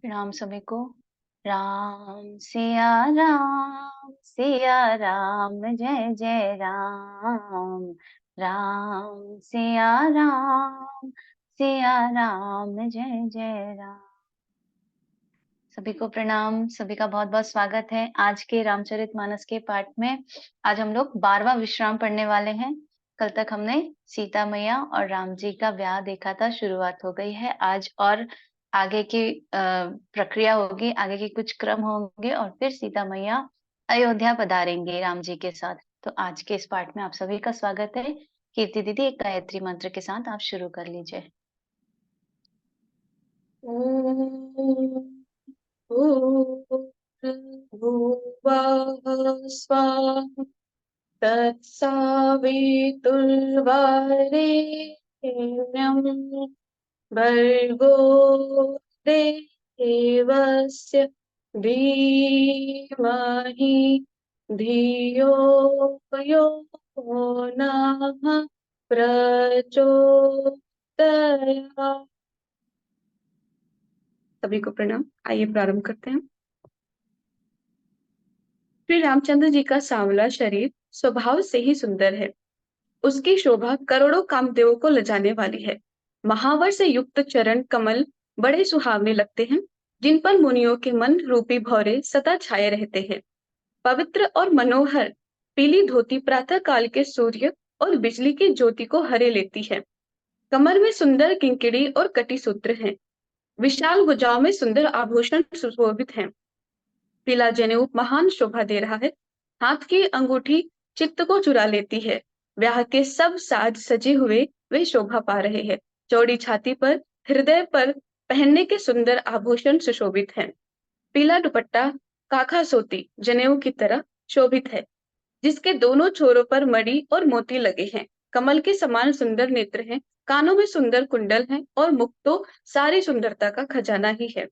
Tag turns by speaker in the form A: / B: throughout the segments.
A: प्रणाम सभी को। सिया राम जय जय राम। राम सिया राम जय जय राम। सभी को प्रणाम, सभी का बहुत बहुत स्वागत है आज के रामचरितमानस के पाठ में। आज हम लोग 12वां विश्राम पढ़ने वाले हैं। कल तक हमने सीता मैया और राम जी का ब्याह देखा था, शुरुआत हो गई है आज, और आगे की प्रक्रिया होगी, आगे के कुछ क्रम होंगे और फिर सीता मैया अयोध्या पधारेंगे राम जी के साथ। तो आज के इस पाठ में आप सभी का स्वागत है। कीर्ति दीदी एक गायत्री मंत्र के साथ आप शुरू कर लीजिए।
B: भूर्भुवः स्वः तत्सवितुर्वरेण्यं भर्गो देवस्य धीमहि धियो यो नः प्रचोदयात्। सभी को प्रणाम। आइए प्रारंभ करते हैं। श्री रामचंद्र जी का सांवला शरीर स्वभाव से ही सुंदर है। उसकी शोभा करोड़ों कामदेवों को लजाने वाली है। महावर से युक्त चरण कमल बड़े सुहावने लगते हैं, जिन पर मुनियों के मन रूपी भौरे सदा छाए रहते हैं। पवित्र और मनोहर पीली धोती प्रातः काल के सूर्य और बिजली की ज्योति को हरे लेती है। कमर में सुंदर किंकिड़ी और कटी सूत्र हैं। विशाल भुजाओं में सुंदर आभूषण सुशोभित हैं। पीला जनेऊ महान शोभा दे रहा है। हाथ की अंगूठी चित्त को चुरा लेती है। ब्याह के सब साज सजे हुए वे शोभा पा रहे हैं। चौड़ी छाती पर, हृदय पर पहनने के सुंदर आभूषण सुशोभित हैं। पीला दुपट्टा काखा सोती जनेऊ की तरह शोभित है, जिसके दोनों छोरों पर मणि और मोती लगे हैं। कमल के समान सुंदर नेत्र हैं, कानों में सुंदर कुंडल हैं और मुख तो सारी सुंदरता का खजाना ही है।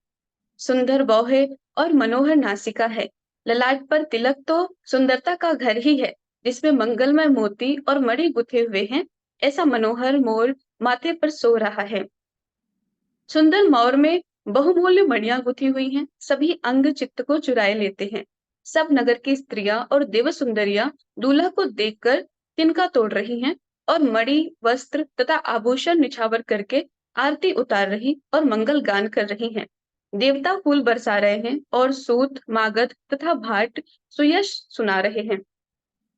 B: सुंदर बौहे और मनोहर नासिका है। ललाट पर तिलक तो सुंदरता का घर ही है, जिसमें मंगलमय मोती और मणि गुथे हुए हैं। ऐसा मनोहर मोर माथे पर सो रहा है। सुंदर मौर में बहुमूल्य मणियां गुथी हुई हैं, सभी अंग चित्त को चुराए लेते हैं। सब नगर की स्त्रियां और देव सुंदरियां दूल्हा को देखकर तिनका तोड़ रही हैं और मणि वस्त्र तथा आभूषण निछावर करके आरती उतार रही और मंगल गान कर रही हैं। देवता फूल बरसा रहे हैं और सूत मागध तथा भाट सुयश सुना रहे हैं।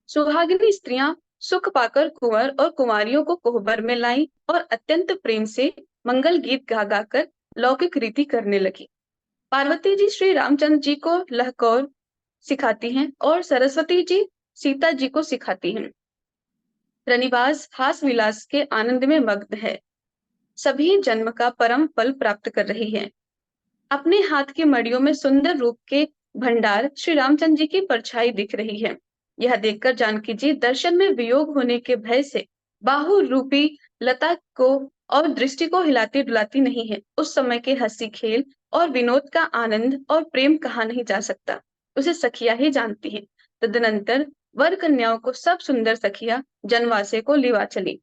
B: सुहागिनी स्त्रियां सुख पाकर कुंवर और कुंवारियों को कोहबर में लाई और अत्यंत प्रेम से मंगल गीत गा गाकर लौकिक रीति करने लगी। पार्वती जी श्री रामचंद्र जी को लहकौर सिखाती हैं और सरस्वती जी सीता जी को सिखाती हैं। रनिवास हास विलास के आनंद में मग्न है। सभी जन्म का परम फल प्राप्त कर रही है। अपने हाथ की मड़ियों में सुंदर रूप के भंडार श्री रामचंद्र जी की परछाई दिख रही है। यह देखकर जानकी जी दर्शन में वियोग होने के भय से बाहु रूपी लता को और दृष्टि को हिलाती डुलाती नहीं है। उस समय के हंसी खेल और विनोद का आनंद और प्रेम कहा नहीं जा सकता, उसे सखिया ही जानती है। तदनंतर वर कन्याओं को सब सुंदर सखिया जनवासे को लिवा चली।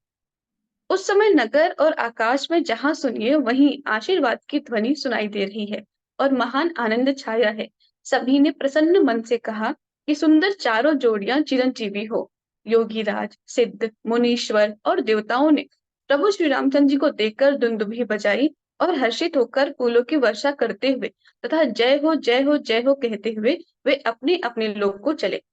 B: उस समय नगर और आकाश में जहां सुनिए वहीं आशीर्वाद की ध्वनि सुनाई दे रही है और महान आनंद छाया है। सभी ने प्रसन्न मन से कहा कि सुंदर चारों जोड़ियां चिरंजीवी हो। योगी राज, सिद्ध, मुनीश्वर और देवताओं ने प्रभु श्री रामचंद्र जी को देखकर दुंदुभी बजाई और हर्षित होकर फूलों की वर्षा करते हुए तथा जय हो जय हो जय हो कहते हुए वे अपने अपने लोक को चले।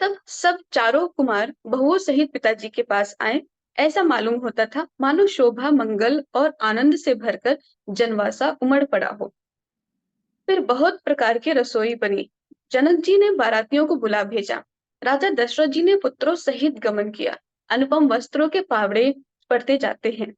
B: तब सब चारों कुमार बहुओं सहित पिताजी के पास आए। ऐसा मालूम होता था मानो शोभा मंगल और आनंद से भरकर जनवासा उमड़ पड़ा हो। फिर बहुत प्रकार की रसोई बनी। जनक जी ने बारातियों को बुला भेजा। राजा दशरथ जी ने पुत्रों सहित गमन किया। अनुपम वस्त्रों के पावड़े पड़ते जाते हैं।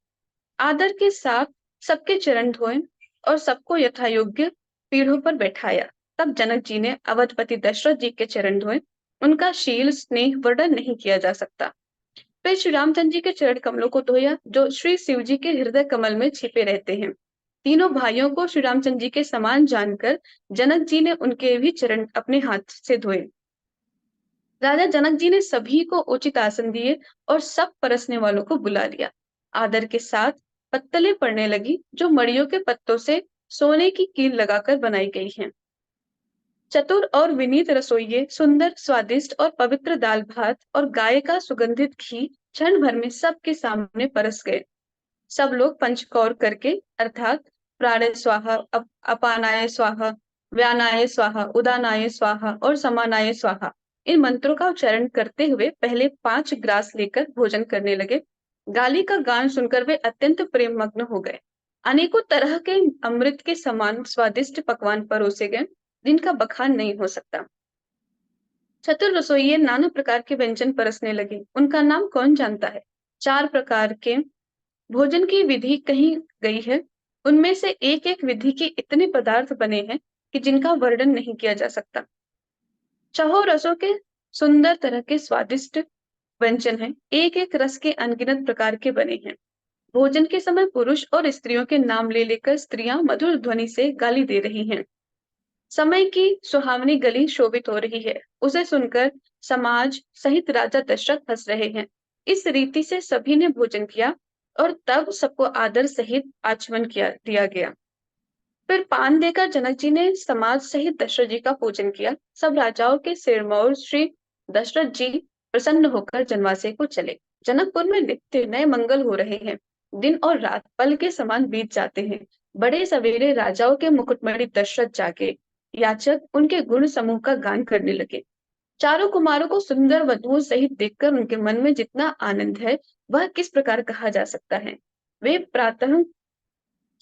B: आदर के साथ सबके चरण धोए और सबको यथायोग्य पीढ़ों पर बैठाया। तब जनक जी ने अवधपति दशरथ जी के चरण धोए। उनका शील स्नेह वर्णन नहीं किया जा सकता। फिर श्री रामचंद्र जी के चरण कमलों को धोया, जो श्री शिव जी के हृदय कमल में छिपे रहते हैं। तीनों भाइयों को श्री रामचंद्र जी के समान जानकर जनक जी ने उनके भी चरण अपने हाथ से धोए। राजा जनक जी ने सभी को उचित आसन दिए और सब परसने वालों को बुला लिया। आदर के साथ पत्तलें पड़ने लगी, जो मड़ियों के पत्तों से सोने की कील लगाकर बनाई गई हैं। चतुर और विनीत रसोइये सुंदर, स्वादिष्ट और पवित्र दाल भात और गाय का सुगंधित घी क्षण भर में सबके सामने परस गए। सब लोग पंचकौर करके अर्थात प्राणाय स्वाहा, अपानाय स्वाहा, व्यानाय स्वाहा, उदानाय स्वाहा और समानाय स्वाहा इन मंत्रों का उच्चारण करते हुए पहले 5 ग्रास लेकर भोजन करने लगे। गाली का गान सुनकर वे अत्यंत प्रेम मग्न हो गए। अनेकों तरह के अमृत के समान स्वादिष्ट पकवान परोसे गए, जिनका बखान नहीं हो सकता। चतुर रसोइये नाना प्रकार के व्यंजन परसने लगे। उनका नाम कौन जानता है? 4 प्रकार के भोजन की विधि कही गई है। उनमें से एक एक विधि के इतने पदार्थ बने हैं कि जिनका वर्णन नहीं किया जा सकता। चाहो रसों के सुंदर तरह के स्वादिष्ट व्यंजन हैं, एक एक रस के अनगिनत प्रकार के बने हैं। भोजन के समय पुरुष और स्त्रियों के नाम ले लेकर स्त्रियां मधुर ध्वनि से गाली दे रही हैं। समय की सुहावनी गली शोभित हो रही है, उसे सुनकर समाज सहित राजा दशरथ हंस रहे हैं। इस रीति से सभी ने भोजन किया और तब सबको आदर सहित आचमन दिया गया। फिर पान देकर जनक जी ने समाज सहित दशरथ जी का पूजन किया। सब राजाओं के सिरमौर श्री दशरथ जी प्रसन्न होकर जनवासे को चले। जनकपुर में नित्य नए मंगल हो रहे हैं। दिन और रात पल के समान बीत जाते हैं। बड़े सवेरे राजाओं के मुकुटमणि दशरथ जागे। याचक उनके गुण समूह का गान करने लगे। चारों कुमारों को सुंदर वधुओं सहित देखकर उनके मन में जितना आनंद है, वह किस प्रकार कहा जा सकता है। वे प्रातः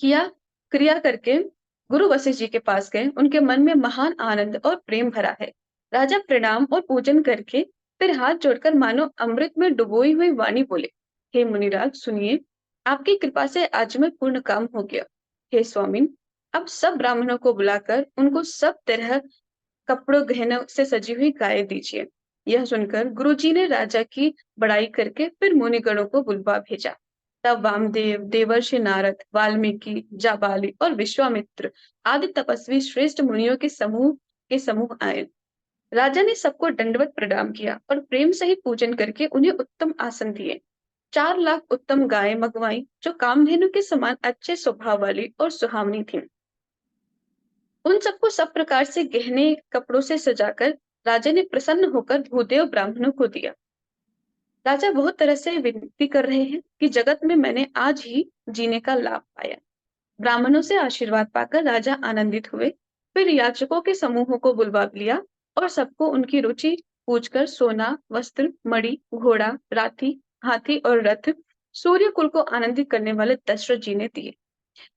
B: किया क्रिया करके गुरु वशिष्ठ जी के पास गए। उनके मन में महान आनंद और प्रेम भरा है। राजा प्रणाम और पूजन करके फिर हाथ जोड़कर मानो अमृत में डुबोई हुई वाणी बोले, हे मुनिराज सुनिए, आपकी कृपा से आज में पूर्ण काम हो गया। हे स्वामी, अब सब ब्राह्मणों को बुलाकर उनको सब तरह कपड़ों गहनों से सजी हुई गाय दीजिए। यह सुनकर गुरुजी ने राजा की बड़ाई करके फिर मुनिगणों को बुलवा भेजा। तब वामदेव, देवर्षि नारद, वाल्मीकि, जाबाली और विश्वामित्र आदि तपस्वी श्रेष्ठ मुनियों के समूह आए। राजा ने सबको दंडवत प्रणाम किया और प्रेम सहित पूजन करके उन्हें उत्तम आसन दिए। 4 लाख उत्तम गाय मंगवाई, जो कामधेनु के समान अच्छे स्वभाव वाली और सुहावनी थी। उन सबको सब प्रकार से गहने कपड़ों से सजाकर राजा ने प्रसन्न होकर भूदेव ब्राह्मणों को दिया। राजा बहुत तरह से विनती कर रहे हैं कि जगत में मैंने आज ही जीने का लाभ पाया। ब्राह्मणों से आशीर्वाद पाकर राजा आनंदित हुए। फिर याचकों के समूहों को बुलवा लिया और सबको उनकी रुचि पूछकर सोना, वस्त्र, मणि, घोड़ा, राथी, हाथी और रथ सूर्य कुल को आनंदित करने वाले दशरथ जी ने दिए।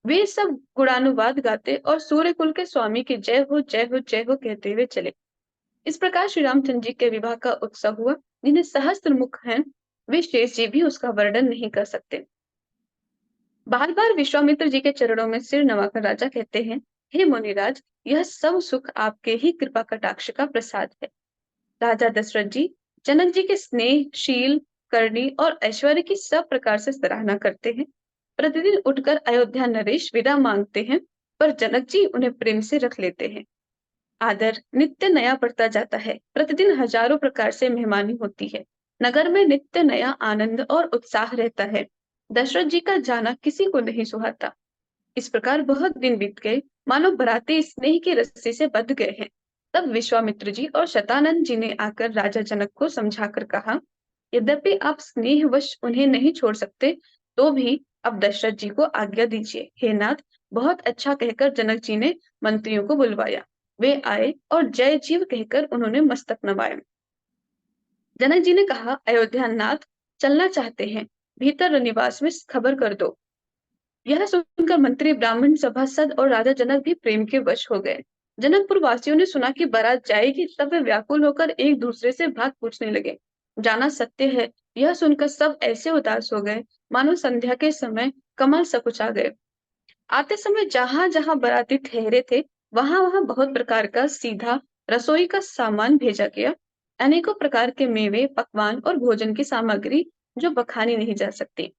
B: वे सब गुणानुवाद गाते और सूर्य कुल के स्वामी की जय हो, जय हो, जय हो कहते हुए चले। इस प्रकार श्री रामचंद्र जी के विवाह का उत्सव हुआ। जिन्हें सहस्त्र मुख हैं, वे शेष जी भी उसका वर्णन नहीं कर सकते। बार बार विश्वामित्र जी के चरणों में सिर नवाकर राजा कहते हैं, हे मुनिराज, यह सब सुख आपके ही कृपा कटाक्ष का प्रसाद है। राजा दशरथ जी जनक जी के स्नेह, शील, करनी और ऐश्वर्य की सब प्रकार से सराहना करते हैं। प्रतिदिन उठकर अयोध्या नरेश विदा मांगते हैं, पर जनक जी उन्हें प्रेम से रख लेते हैं। आदर नित्य नया बढ़ता जाता है। प्रतिदिन हजारों प्रकार से मेहमानी होती है। नगर में नित्य नया आनंद और उत्साह रहता है। दशरथ जी का जाना किसी को नहीं सुहाता। इस प्रकार बहुत दिन बीत गए, मानो बराती स्नेह की रस्सी से बंध गए हैं। तब विश्वामित्र जी और शतानंद जी ने आकर राजा जनक को समझाकर कहा, यद्यपि आप स्नेहवश उन्हें नहीं छोड़ सकते, तो भी अब दशरथ जी को आज्ञा दीजिए। हे नाथ, बहुत अच्छा कहकर जनक जी ने मंत्रियों को बुलवाया। वे आए और जय जीव कहकर उन्होंने मस्तक नवाया। जनक जी ने कहा, अयोध्या नाथ चलना चाहते हैं, भीतर निवास में खबर कर दो। यह सुनकर मंत्री, ब्राह्मण, सभासद और राजा जनक भी प्रेम के वश हो गए। जनकपुर वासियों ने सुना कि बारात जाएगी, तब वे व्याकुल होकर एक दूसरे से बात पूछने लगे। जाना सत्य है, यह सुनकर सब ऐसे उदास हो गए, मानो संध्या के समय कमल सकुचा गए। आते समय जहां जहां बाराती ठहरे थे, वहां वहां बहुत प्रकार का सीधा रसोई का सामान भेजा गया। अनेकों प्रकार के मेवे, पकवान और भोजन की सामग्री जो बखानी नहीं जा सकती,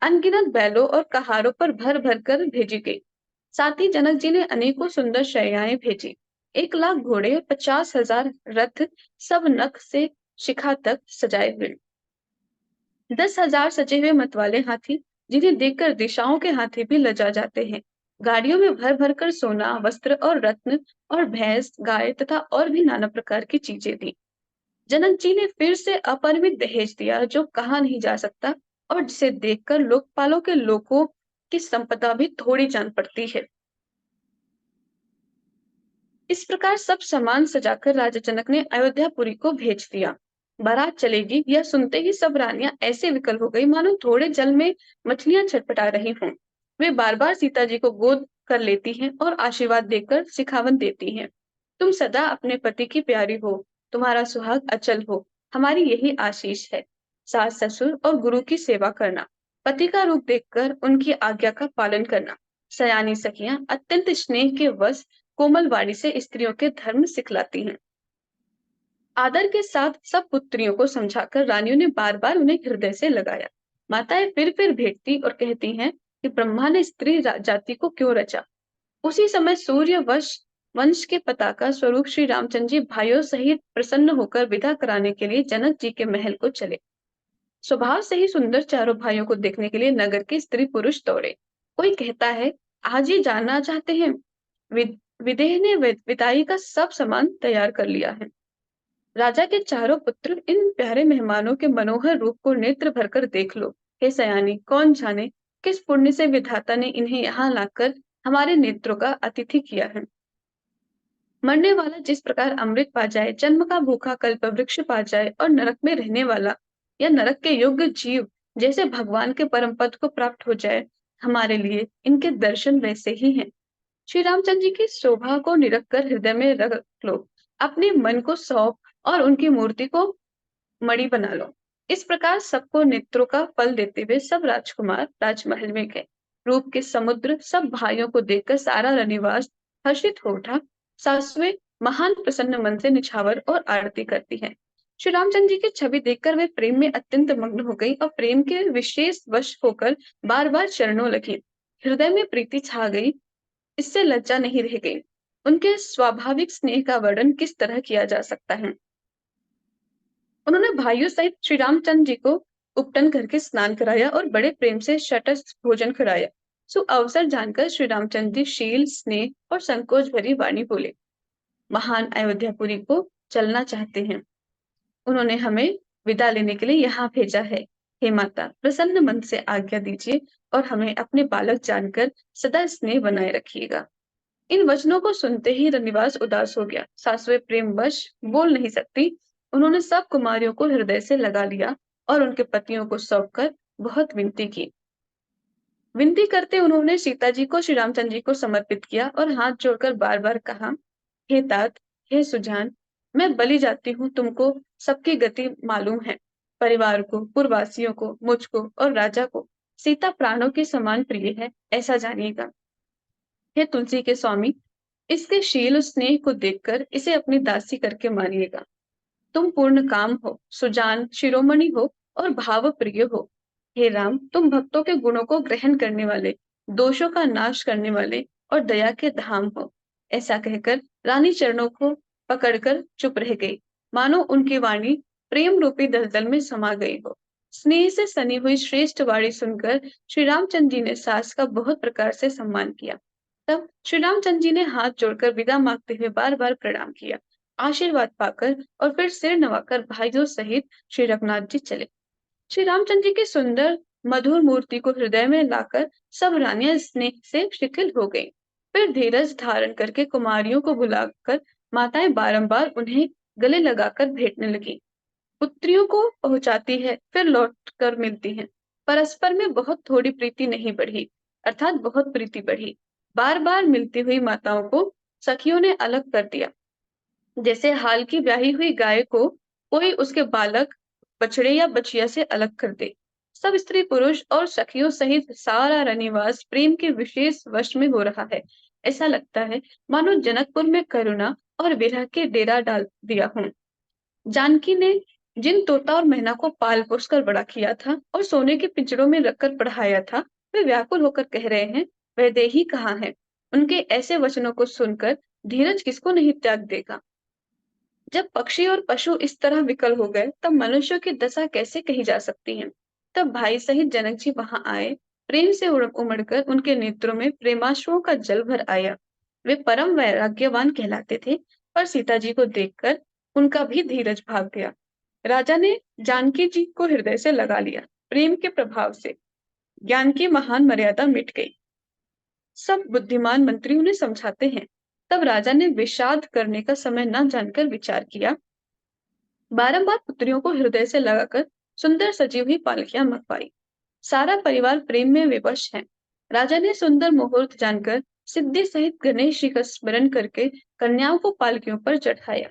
B: अनगिनत बैलों और कहारों पर भर भर कर भेजी गई। साथ ही जनक जी ने अनेकों सुंदर शैयाएं भेजी। 1 लाख घोड़े, 50,000 रथ, सब नख से शिखा तक सजाए हुए। 10,000 सजे हुए मतवाले हाथी, जिन्हें देखकर दिशाओं के हाथी भी लजा जाते हैं। गाड़ियों में भर भर कर सोना, वस्त्र और रत्न और भैंस, गाय तथा और भी नाना प्रकार की चीजें दी। जनक जी ने फिर से अपरिमित दहेज दिया, जो कहा नहीं जा सकता और जिसे देखकर लोकपालों के लोगों की संपदा भी थोड़ी जान पड़ती है। इस प्रकार सब सामान सजाकर राजा जनक ने अयोध्यापुरी को भेज दिया। बारात चलेगी यह सुनते ही सब रानियां ऐसे विकल हो गई मानो थोड़े जल में मछलियां छटपटा रही हों। वे बार बार सीता जी को गोद कर लेती हैं और आशीर्वाद देकर सिखावन देती हैं। तुम सदा अपने पति की प्यारी हो, तुम्हारा सुहाग अचल हो, हमारी यही आशीष है। सास ससुर और गुरु की सेवा करना, पति का रूप देखकर उनकी आज्ञा का पालन करना। सयानी सखियां अत्यंत स्नेह के वश कोमल वाणी से स्त्रियों के धर्म सिखलाती हैं। आदर के साथ सब पुत्रियों को समझाकर रानियों ने बार बार उन्हें हृदय से लगाया। माताएं फिर भेंटती और कहती हैं कि ब्रह्मा ने स्त्री जाति को क्यों रचा। उसी समय सूर्य वंश के पताका स्वरूप श्री रामचंद्र जी भाइयों सहित प्रसन्न होकर विदा कराने के लिए जनक जी के महल को चले। स्वभाव से ही सुंदर चारों भाइयों को देखने के लिए नगर के स्त्री पुरुष दौड़े। कोई कहता है आज ही जाना चाहते हैं। विदेह ने विदाई का सब सामान तैयार कर लिया है। राजा के चारों पुत्र इन प्यारे मेहमानों के मनोहर रूप को नेत्र भरकर देख लो। हे सयानी, कौन जाने किस पुण्य से विधाता ने इन्हें यहाँ लाकर हमारे नेत्रों का अतिथि किया है। मरने वाला जिस प्रकार अमृत पा जाए, जन्म का भूखा कल्प वृक्ष पा जाए और नरक में रहने वाला या नरक के योग्य जीव जैसे भगवान के परम पद को प्राप्त हो जाए, हमारे लिए इनके दर्शन वैसे ही हैं। श्री रामचंद्र जी की शोभा को निरख कर हृदय में रख लो, अपने मन को सौंप और उनकी मूर्ति को मणि बना लो। इस प्रकार सबको नेत्रों का फल देते हुए सब राजकुमार राजमहल में गए। रूप के समुद्र सब भाइयों को देखकर सारा रनिवास हर्षित हो उठा। सासुएं महान प्रसन्न मन से निछावर और आरती करती हैं। श्री रामचंद्र जी की छवि देखकर वे प्रेम में अत्यंत मग्न हो गई और प्रेम के विशेष वश होकर बार बार चरणों लगी। हृदय में प्रीति छा गई, इससे लज्जा नहीं रह गई। उनके स्वाभाविक स्नेह का वर्णन किस तरह किया जा सकता है। उन्होंने भाइयों सहित श्री रामचंद्र जी को उपटन करके स्नान कराया और बड़े प्रेम से शतस्थ भोजन कराया। सो अवसर जानकर श्री रामचंद्र जी शील, स्नेह और संकोच भरी वाणी बोले, महान अयोध्यापुरी को चलना चाहते हैं। उन्होंने हमें विदा लेने के लिए यहाँ भेजा है। हे माता, प्रसन्न मन से आज्ञा दीजिए और हमें अपने बालक जानकर सदा स्नेह बनाए रखिएगा। इन वचनों को सुनते ही रनिवास उदास हो गया। सासुएं प्रेमवश बोल नहीं सकती। उन्होंने सब कुमारियों को हृदय से लगा लिया और उनके पतियों को सौंपकर बहुत विनती की। विनती करते उन्होंने सीता जी को श्री रामचंद्र जी को समर्पित किया और हाथ जोड़कर बार बार कहा, हे तात, हे सुजान, मैं बलि जाती हूँ, तुमको सबकी गति मालूम है। परिवार को, पुरवासियों को, मुझको और राजा को सीता प्राणों के समान प्रिय है, ऐसा जानिएगा। हे तुलसी के स्वामी, इसके शील और स्नेह को देखकर इसे अपनी दासी करके मानिएगा। तुम पूर्ण काम हो, सुजान, शिरोमणि हो और भाव प्रिय हो। हे राम, तुम भक्तों के गुणों को ग्रहण करने वाले, दोषों का नाश करने वाले और दया के धाम हो। ऐसा कहकर रानी चरणों को पकड़कर चुप रह गई, मानो उनकी वाणी प्रेम रूपी दलदल में समा गई हो। स्नेह से सनी हुई श्रेष्ठ वाणी सुनकर श्री रामचंद्र जी ने सास का बहुत प्रकार से सम्मान किया। तब श्री रामचंद्र जी ने हाथ जोड़कर विदा मांगते हुए बार बार प्रणाम किया। आशीर्वाद पाकर और फिर सिर नवाकर भाइयों सहित श्री रघुनाथ जी चले। श्री रामचंद्र जी की सुंदर मधुर मूर्ति को हृदय में लाकर सब रानियां स्नेह से शिथिल हो गईं। फिर धीरज धारण करके कुमारियों को बुलाकर माताएं बारंबार उन्हें गले लगाकर भेंटने लगी। पुत्रियों को पहुंचाती है, फिर लौट कर मिलती हैं। परस्पर में बहुत थोड़ी प्रीति नहीं बढ़ी, अर्थात बहुत प्रीति बढ़ी। बार बार मिलती हुई माताओं को सखियों ने अलग कर दिया, जैसे हाल की ब्याही हुई गाय को कोई उसके बालक बछड़े या बछिया से अलग कर दे। सब स्त्री पुरुष और सखियों सहित सारा रनिवास प्रेम के विशेष वश में हो रहा है। ऐसा लगता है मानो जनकपुर में करुणा और विरह के डेरा डाल दिया हूं। जानकी ने जिन तोता और मैना को पाल पोस कर बड़ा किया था और सोने के पिंजरों में रखकर पढ़ाया था, वे व्याकुल होकर कह रहे हैं, वैदेही कहाँ है। उनके ऐसे वचनों को सुनकर धीरज किसको नहीं त्याग देगा। जब पक्षी और पशु इस तरह विकल हो गए, तब मनुष्यों की दशा कैसे कही जा सकती है। तब भाई सहित जनक जी वहां आए प्रेम से उमड़कर उनके नेत्रों में प्रेमाश्रुओं का जल भर आया। वे परम वैराग्यवान कहलाते थे, पर सीता जी को देखकर उनका भी धीरज भाग गया। राजा ने जानकी जी को हृदय से लगा लिया। प्रेम के प्रभाव से ज्ञान की महान मर्यादा मिट गई। सब बुद्धिमान मंत्री उन्हें समझाते हैं। तब राजा ने विषाद करने का समय न जानकर विचार किया। बारंबार पुत्रियों को हृदय से लगाकर सुंदर सजी हुई पालकियां मंगवाई। सारा परिवार प्रेम में विवश है। राजा ने सुंदर मुहूर्त जानकर सिद्धि सहित गणेश जी का स्मरण करके कन्याओं को पालकियों पर चढ़ाया।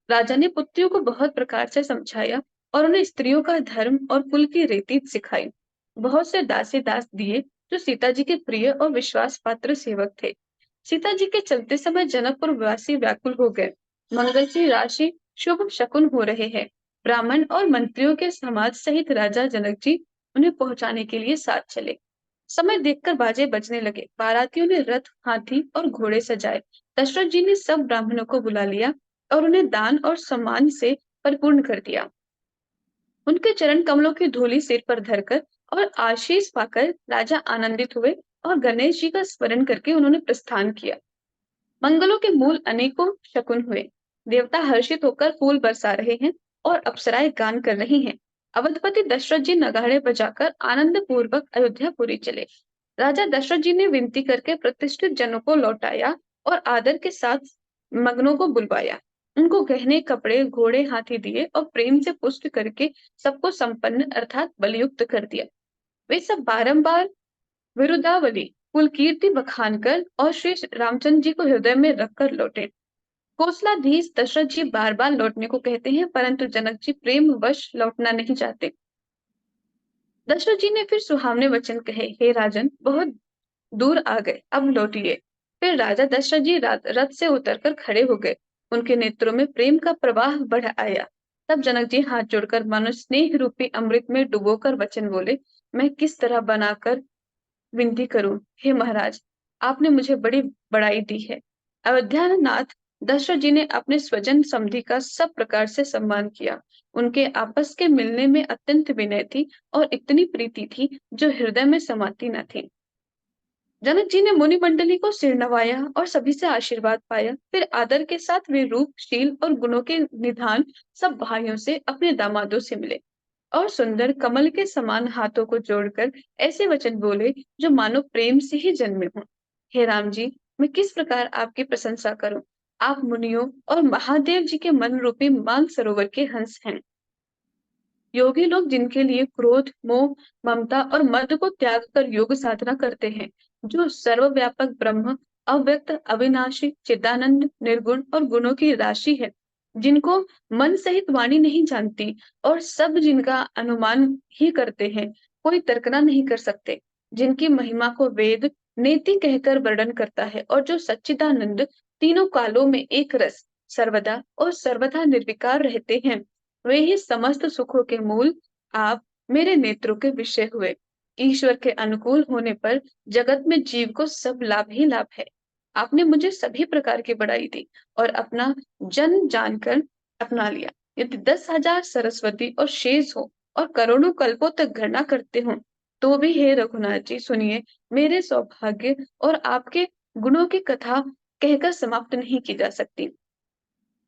B: राजा ने पुत्रियों को बहुत प्रकार से समझाया और उन्हें स्त्रियों का धर्म और कुल की रीति सिखाई। बहुत से दासी दास दिए जो सीता जी के प्रिय और विश्वास पात्र सेवक थे। सीता जी के चलते समय जनकपुर वासी व्याकुल हो गए। मंगल की राशि शुभ शकुन हो रहे हैं। ब्राह्मण और मंत्रियों के समाज सहित राजा जनक जी उन्हें पहुंचाने के लिए साथ चले। समय देखकर बाजे बजने लगे। बारातियों ने रथ, हाथी और घोड़े सजाए। दशरथ जी ने सब ब्राह्मणों को बुला लिया और उन्हें दान और सम्मान से परिपूर्ण कर दिया। उनके चरण कमलों की धूलि सिर पर धरकर और आशीष पाकर राजा आनंदित हुए और गणेश जी का स्मरण करके उन्होंने प्रस्थान किया। मंगलों के मूल अनेकों शकुन हुए। देवता हर्षित होकर फूल बरसा रहे हैं और अप्सराएं गान कर रही हैं। अवधपति दशरथ जी नगाड़े बजाकर आनंद पूर्वक अयोध्यापुरी चले। राजा दशरथ जी ने विनती करके प्रतिष्ठित जनों को लौटाया और आदर के साथ मगनों को बुलवाया। उनको गहने, कपड़े, घोड़े, हाथी दिए और प्रेम से पुष्ट करके सबको संपन्न अर्थात बलयुक्त कर दिया। वे सब बारंबार विरुदावली कुल कीर्ति बखान कर और श्री रामचंद्र जी को हृदय में रखकर लौटे। कौशलाधीश दशरथ जी बार बार लौटने को कहते हैं, परंतु जनक जी प्रेम वश लौटना नहीं चाहते। दशरथ जी ने फिर सुहावने वचन कहे, हे राजन, बहुत दूर आ गए, अब लौटिए। फिर राजा दशरथ जी रथ से उतरकर खड़े हो गए। उनके नेत्रों में प्रेम का प्रवाह बढ़ आया। तब जनक जी हाथ जोड़कर मानो स्नेह रूपी अमृत में डुबोकर वचन बोले, मैं किस तरह बनाकर विनती करूं, हे महाराज, आपने मुझे बड़ी बड़ाई दी है। अयोध्यानाथ दशरथ जी ने अपने स्वजन समधि का सब प्रकार से सम्मान किया। उनके आपस के मिलने में अत्यंत विनय थी और इतनी प्रीति थी जो हृदय में समाती न थी। जनक जी ने मुनि मंडली को सिर नवाया और सभी से आशीर्वाद पाया। फिर आदर के साथ वे रूप, शील और गुणों के निधान सब भाइयों से, अपने दामादों से मिले और सुंदर कमल के समान हाथों को जोड़कर ऐसे वचन बोले जो मानो प्रेम से ही जन्मे हों। हे राम जी, मैं किस प्रकार आपकी प्रशंसा करूं? आप मुनियों और महादेव जी के मन रूपी मान सरोवर के हंस हैं। योगी लोग जिनके लिए क्रोध, मोह, ममता और मद को त्याग कर योग साधना करते हैं, जो सर्वव्यापक ब्रह्म, अव्यक्त, अविनाशी, चिदानंद, निर्गुण और गुणों की राशि है, जिनको मन सहित वाणी नहीं जानती और सब जिनका अनुमान ही करते हैं, कोई तर्कना नहीं कर सकते, जिनकी महिमा को वेद नेति कहकर वर्णन करता है और जो सच्चिदानंद तीनों कालों में एक रस सर्वदा और सर्वथा निर्विकार रहते हैं, वे ही समस्त सुखों के मूल आप मेरे नेत्रों के विषय हुए। ईश्वर के अनुकूल होने पर जगत में जीव को सब लाभ ही लाभ है। आपने मुझे सभी प्रकार की बड़ाई दी और अपना जन जानकर अपना लिया। यदि 10,000 सरस्वती और शेष हो और करोड़ों कल्पों तक गणना करते हो, तो भी हे रघुनाथ जी सुनिए, मेरे सौभाग्य और आपके गुणों की कथा कहकर समाप्त नहीं की जा सकती।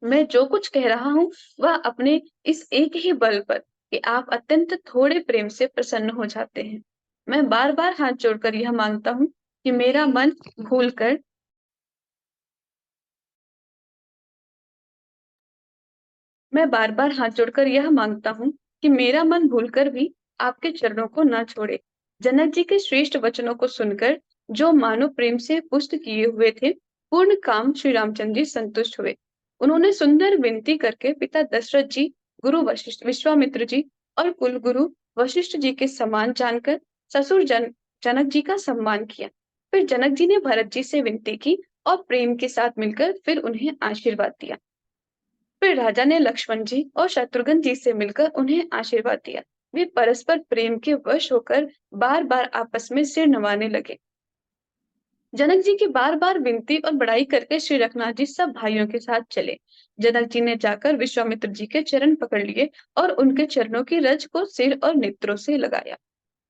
B: मैं जो कुछ कह रहा हूँ वह अपने इस एक ही बल पर कि आप अत्यंत थोड़े प्रेम से प्रसन्न हो जाते हैं। मैं बार बार हाथ जोड़कर यह मांगता हूँ कि मेरा मन भूलकर मैं बार बार हाथ जोड़कर यह मांगता हूँ कि मेरा मन भूलकर भी आपके चरणों को ना छोड़े। जनक जी के श्रेष्ठ वचनों को सुनकर जो मानो प्रेम से पुष्ट किए हुए थे, पूर्ण काम श्री रामचंद्र जी संतुष्ट हुए। उन्होंने सुंदर विनती करके पिता दशरथ जी, गुरु वशिष्ठ, विश्वामित्र जी और कुल गुरु वशिष्ठ जी के समान जानकर ससुर जनक जी का सम्मान किया। फिर जनक जी ने भरत जी से विनती की और प्रेम के साथ मिलकर फिर उन्हें आशीर्वाद दिया। फिर राजा ने लक्ष्मण जी और शत्रुघ्न जी से मिलकर उन्हें आशीर्वाद दिया। वे परस्पर प्रेम के वश होकर बार बार आपस में सिर नवाने लगे। जनक जी की बार बार विनती और बड़ाई करके श्री रघुनाथ जी सब भाइयों के साथ चले। जनक जी ने जाकर विश्वामित्र जी के चरण पकड़ लिए और उनके चरणों की रज को सिर और नेत्रों से लगाया।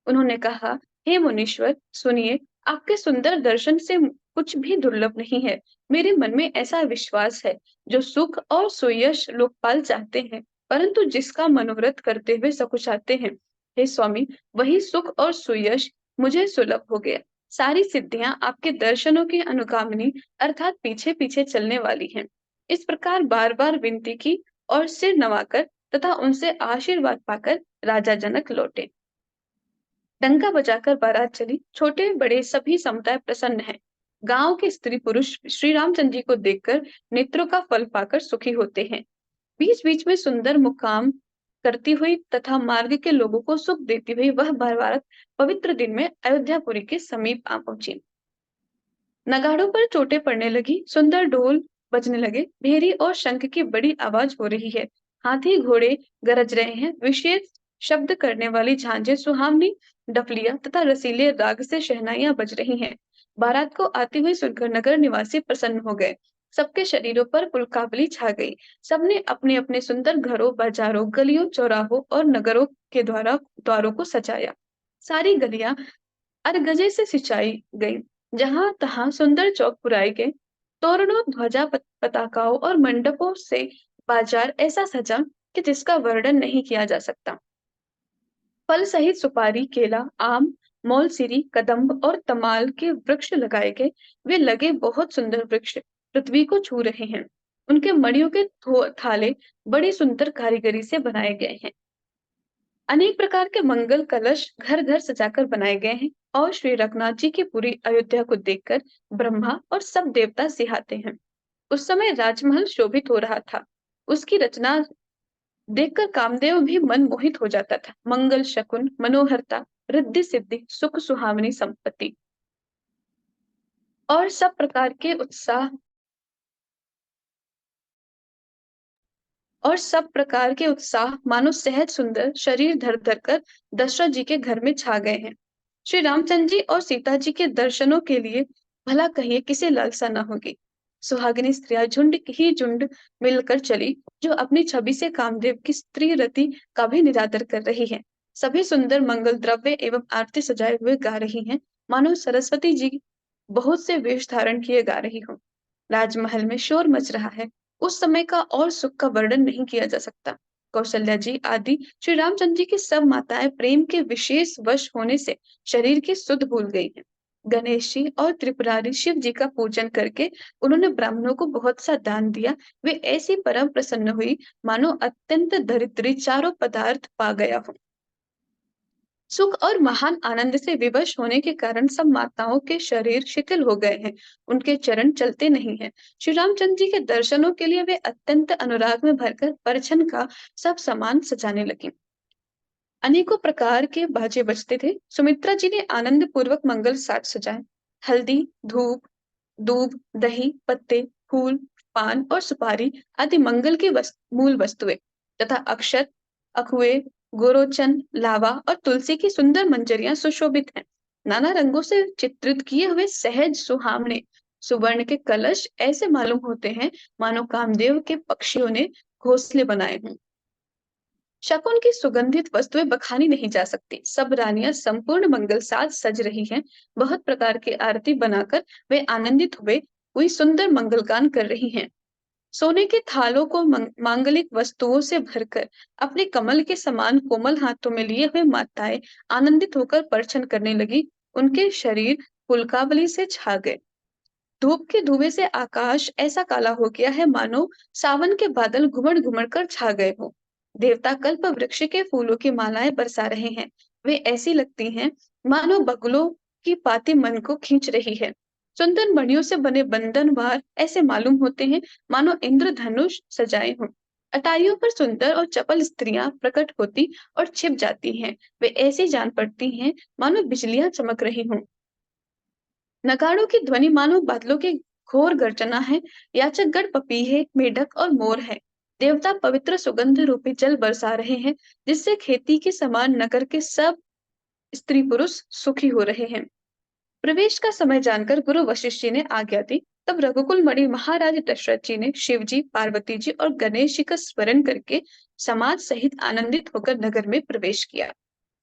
B: उन्होंने कहा, हे मुनीश्वर, सुनिए, आपके सुंदर दर्शन से कुछ भी दुर्लभ नहीं है। मेरे मन में ऐसा विश्वास है, जो सुख और सुयश लोकपाल चाहते हैं, परंतु जिसका मनोरथ करते हुए सकुचाते हैं। हे स्वामी, वही सुख और सुयश मुझे सुलभ हो गया। सारी सिद्धियां आपके दर्शनों की अनुगामिनी अर्थात पीछे पीछे चलने वाली हैं। इस प्रकार बार बार विनती की और सिर नवाकर तथा उनसे आशीर्वाद पाकर राजा जनक लौटे। डंका बजाकर बारात चली। छोटे बड़े सभी समुदाय प्रसन्न हैं। गांव के स्त्री पुरुष श्री रामचंद्र जी को देखकर नेत्रों का फल पाकर सुखी होते हैं। बीच बीच में सुंदर मुकाम करती हुई तथा मार्ग के लोगों को सुख देती हुई वह बारात पवित्र दिन में अयोध्यापुरी के समीप आ पहुंची। नगाड़ों पर चोटें पड़ने लगी, सुंदर ढोल बजने लगे, भेरी और शंख की बड़ी आवाज हो रही है। हाथी घोड़े गरज रहे हैं, विशेष शब्द करने वाली झांझें, सुहावनी डफलियां तथा रसीले राग से शहनाइयां बज रही हैं। बारात को आती हुई सुनकर नगर निवासी प्रसन्न हो गए। सबके शरीरों पर पुलकावली छा गई। सबने अपने अपने सुंदर घरों, बाजारों, गलियों, चौराहों और नगरों के द्वारों को सजाया। सारी गलियां अरगजे से सिंचाई गई। जहां तहां सुंदर चौक पुराए गए। तोरणों, ध्वजा पताकाओं और मंडपों से बाजार ऐसा सजा कि जिसका वर्णन नहीं किया जा सकता। फल सहित सुपारी, केला, आम, मौलसिरी, कदम्ब और तमाल के वृक्ष लगाए गए। वे लगे बहुत सुंदर वृक्ष पृथ्वी को छू रहे हैं। उनके मड़ियों के थाले बड़ी सुंदर कारीगरी से बनाए गए हैं। अनेक प्रकार के मंगल कलश घर घर सजाकर बनाए गए हैं और श्री रघुनाथ जी की पूरी अयोध्या को देखकर ब्रह्मा और सब देवता सिहाते हैं। उस समय राजमहल शोभित हो रहा था। उसकी रचना देखकर कामदेव भी मन मोहित हो जाता था। मंगल शकुन, मनोहरता, रिद्धि सिद्धि, सुख सुहावनी संपत्ति और सब प्रकार के उत्साह मानो सहज सुंदर शरीर धर धर कर दशरथ जी के घर में छा गए हैं। श्री रामचंद्र जी और सीता जी के दर्शनों के लिए भला कहिए किसे लालसा न होगी। सुहागिनी स्त्रियां झुंड ही झुंड मिलकर चली, जो अपनी छवि से कामदेव की स्त्री रति का भी निरादर कर रही है। सभी सुंदर मंगल द्रव्य एवं आरती सजाए हुए गा रही हैं, मानो सरस्वती जी बहुत से वेश धारण किए गा रही हो। राजमहल में शोर मच रहा है। उस समय का और सुख का वर्णन नहीं किया जा सकता। कौशल्या जी आदि श्री रामचंद्र जी की सब माताएं प्रेम के विशेष वश होने से शरीर की सुध भूल गई हैं। गणेश जी और त्रिपुरारी शिव जी का पूजन करके उन्होंने ब्राह्मणों को बहुत सा दान दिया। वे ऐसी परम प्रसन्न हुई, मानो अत्यंत दरिद्री चारों पदार्थ पा गया हो। सुख और महान आनंद से विवश होने के कारण सब माताओं के शरीर शिथिल हो गए हैं। उनके चरण चलते नहीं हैं। श्री रामचंद्र जी के दर्शनों के लिए वे अत्यंत अनुराग में भरकर परछन का सब सामान सजाने लगी। अनेकों प्रकार के बाजे बजते थे। सुमित्रा जी ने आनंद पूर्वक मंगल साज सजाए। हल्दी, धूप, दूब, दही, पत्ते, फूल, पान और सुपारी आदि मंगल की मूल वस्तुएं तथा अक्षत, अखुए, गोरोचन, लावा और तुलसी की सुंदर मंजरियां सुशोभित हैं। नाना रंगों से चित्रित किए हुए सहज सुहावने सुवर्ण के कलश ऐसे मालूम होते हैं, मानो कामदेव के पक्षियों ने घोंसले बनाए हों। शकुन की सुगंधित वस्तुएं बखानी नहीं जा सकती। सब रानियां संपूर्ण मंगल साज सज रही हैं। बहुत प्रकार की आरती बनाकर वे आनंदित हुई सुंदर मंगलगान कर रही हैं। सोने के थालों को मांगलिक वस्तुओं से भरकर अपने कमल के समान कोमल हाथों में लिए हुए माताएं आनंदित होकर परछन करने लगी। उनके शरीर पुलकावली से छा गए। धूप के धुएं से आकाश ऐसा काला हो गया है, मानो सावन के बादल घुमड़ घुमड़ कर छा गए हो। देवता कल्प वृक्ष के फूलों की मालाएं बरसा रहे हैं। वे ऐसी लगती हैं, मानो बगुलों की पाती मन को खींच रही है। सुंदर मणियों से बने बंधनवार ऐसे मालूम होते हैं, मानो इंद्रधनुष सजाए हों। अटारियों पर सुंदर और चपल स्त्रियां प्रकट होती और छिप जाती हैं। वे ऐसी जान पड़ती हैं, मानो बिजलियां चमक रही हों। नगाड़ों की ध्वनि मानो बादलों की घोर गर्जना है। याचकगण पपीहे, मेढक और मोर है। देवता पवित्र सुगंध रूपी जल बरसा रहे हैं, जिससे खेती के समान नगर के सब स्त्री पुरुष सुखी हो रहे हैं। प्रवेश का समय जानकर गुरु वशिष्ठ जी ने आज्ञा दी। तब रघुकुल मणि महाराज दशरथ जी ने शिव जी, पार्वती जी और गणेश जी का स्मरण करके समाज सहित आनंदित होकर नगर में प्रवेश किया।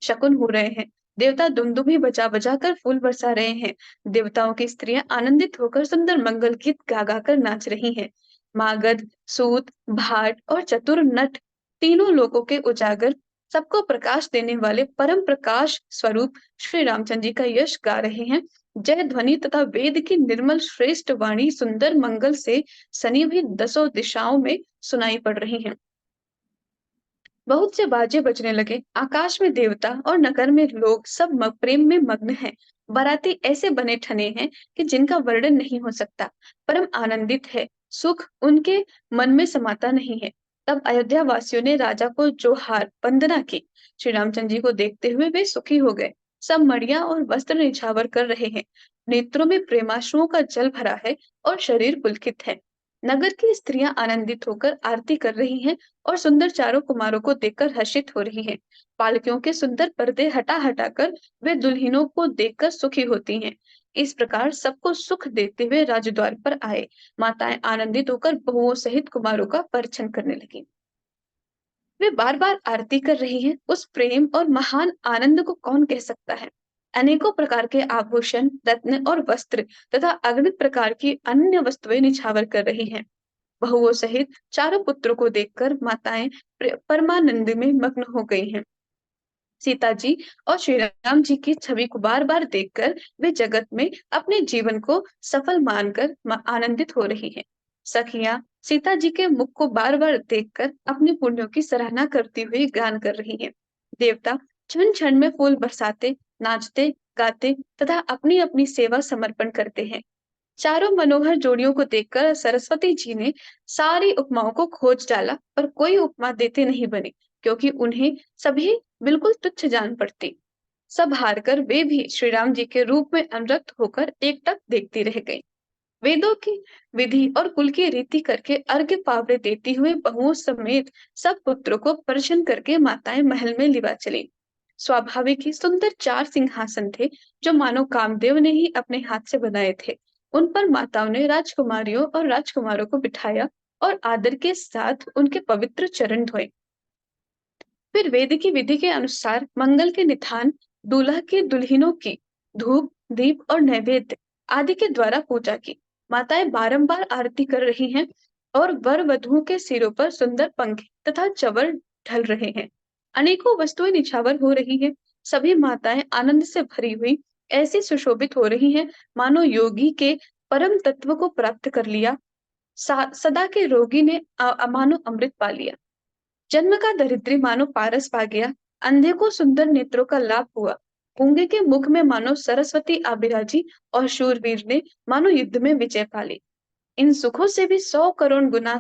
B: शकुन हो रहे हैं। देवता दुमदुमी बजा बजा कर फूल बरसा रहे हैं। देवताओं की स्त्रियां आनंदित होकर सुंदर मंगल गीत गा गा कर नाच रही हैं। मागध, सूत, भाट और चतुर नट, तीनों लोगों के उजागर, सबको प्रकाश देने वाले परम प्रकाश स्वरूप श्री रामचंद्र जी का यश गा रहे हैं। जय ध्वनि तथा वेद की निर्मल श्रेष्ठ वाणी सुंदर मंगल से सनी हुई दसों दिशाओं में सुनाई पड़ रही हैं। बहुत से बाजे बजने लगे। आकाश में देवता और नगर में लोग सब प्रेम में मग्न हैं। बाराती ऐसे बने ठने हैं कि जिनका वर्णन नहीं हो सकता। परम आनंदित है, सुख उनके मन में समाता नहीं है। तब अयोध्या वासियों ने राजा को जोहार वंदना की। श्री रामचंद्र जी को देखते हुए वे सुखी हो गए। सब मड़िया और वस्त्र निछावर कर रहे हैं। नेत्रों में प्रेमाश्रुओं का जल भरा है और शरीर पुलकित है। नगर की स्त्रियां आनंदित होकर आरती कर रही हैं और सुंदर चारों कुमारों को देखकर हर्षित हो रही हैं। पालकियों के सुंदर पर्दे हटा हटा कर वे दुल्हनों को देखकर सुखी होती हैं। इस प्रकार सबको सुख देते हुए राजद्वार पर आए। माताएं आनंदित होकर बहुओं सहित कुमारों का परिछन करने लगी। वे बार बार आरती कर रही हैं। उस प्रेम और महान आनंद को कौन कह सकता है। अनेकों प्रकार के आभूषण, रत्न और वस्त्र तथा अगणित प्रकार की अन्य वस्तुएं निछावर कर रही हैं। बहुओं सहित चारों पुत्रों को देखकर माताएं परमानंद में मग्न हो गई हैं। सीता जी और श्री राम जी की छवि को बार बार देखकर वे जगत में अपने जीवन को सफल मानकर आनंदित हो रही हैं। सखियां सीता जी के मुख को बार बार देखकर अपने पुण्यों की सराहना करती हुई गान कर रही हैं। देवता क्षण क्षण में फूल बरसाते, नाचते, गाते तथा अपनी अपनी सेवा समर्पण करते हैं। चारों मनोहर जोड़ियों को देखकर सरस्वती जी ने सारी उपमाओं को खोज डाला, पर कोई उपमा देते नहीं बने, क्योंकि उन्हें सभी बिल्कुल तुच्छ जान पड़ती। सब हारकर वे भी श्री राम जी के रूप में अनुरक्त होकर एकटक देखती रह गई। वेदों की विधि और कुल की रीति करके अर्घ्य पावड़े देती हुए बहुओं समेत सब पुत्रों को प्रसन्न करके माताएं महल में लिवा चली। स्वाभाविक ही सुंदर चार सिंहासन थे, जो मानो कामदेव ने ही अपने हाथ से बनाए थे। उन पर माताओं ने राजकुमारियों और राजकुमारों को बिठाया और आदर के साथ उनके पवित्र चरण धोए। फिर वेद की विधि के अनुसार मंगल के निधान दूल्हा की दुल्हनों की धूप, दीप और नैवेद्य आदि के द्वारा पूजा की। माताएं बारंबार आरती कर रही हैं और वर वधुओं के सिरों पर सुंदर पंखे तथा चवर ढल रहे हैं। अनेकों वस्तुएं निछावर हो रही हैं। सभी माताएं आनंद से भरी हुई ऐसी सुशोभित हो रही हैं, मानो योगी के परम तत्व को प्राप्त कर लिया, सदा के रोगी ने मानो अमृत पा लिया। जन्म का दरिद्री मानो पारस पा गया। अंधे को सुंदर नेत्रों का लाभ हुआ। गूंगे के मुख में मानो सरस्वती आबिराजी और शूरवीर ने मानो युद्ध में विजय पा ली। इन सुखों से भी 100 करोड़ गुना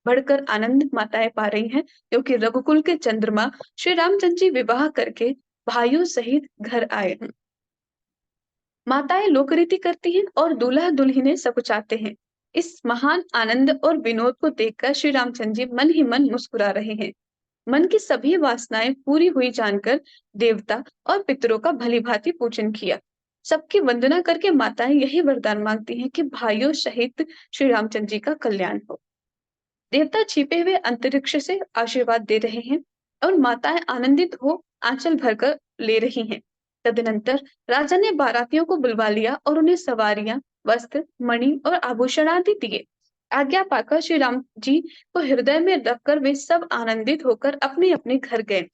B: बढ़कर आनंद माताएं पा रही हैं, क्योंकि रघुकुल के चंद्रमा श्री रामचंद्र जी विवाह करके भाइयों सहित घर आए हैं। माताएं लोकरीति करती हैं और दूल्हा दुल्हनें सकुचाते हैं। इस महान आनंद और विनोद को देखकर श्री रामचंद्र जी मन ही मन मुस्कुरा रहे हैं। मन की सभी वासनाएं पूरी हुई जानकर देवता और पितरों का भलीभांति पूजन किया। सबकी वंदना करके माताएं यही वरदान मांगती हैं कि भाइयों सहित श्री रामचंद्र जी का कल्याण हो। देवता छिपे हुए अंतरिक्ष से आशीर्वाद दे रहे हैं और माताएं आनंदित हो आंचल भरकर ले रही हैं। तदनंतर राजा ने बारातियों को बुलवा लिया और उन्हें सवारियां, वस्त्र, मणि और आभूषण आदि दिए। आज्ञा पाकर श्री राम जी को हृदय में रखकर वे सब आनंदित होकर अपने अपने घर गए।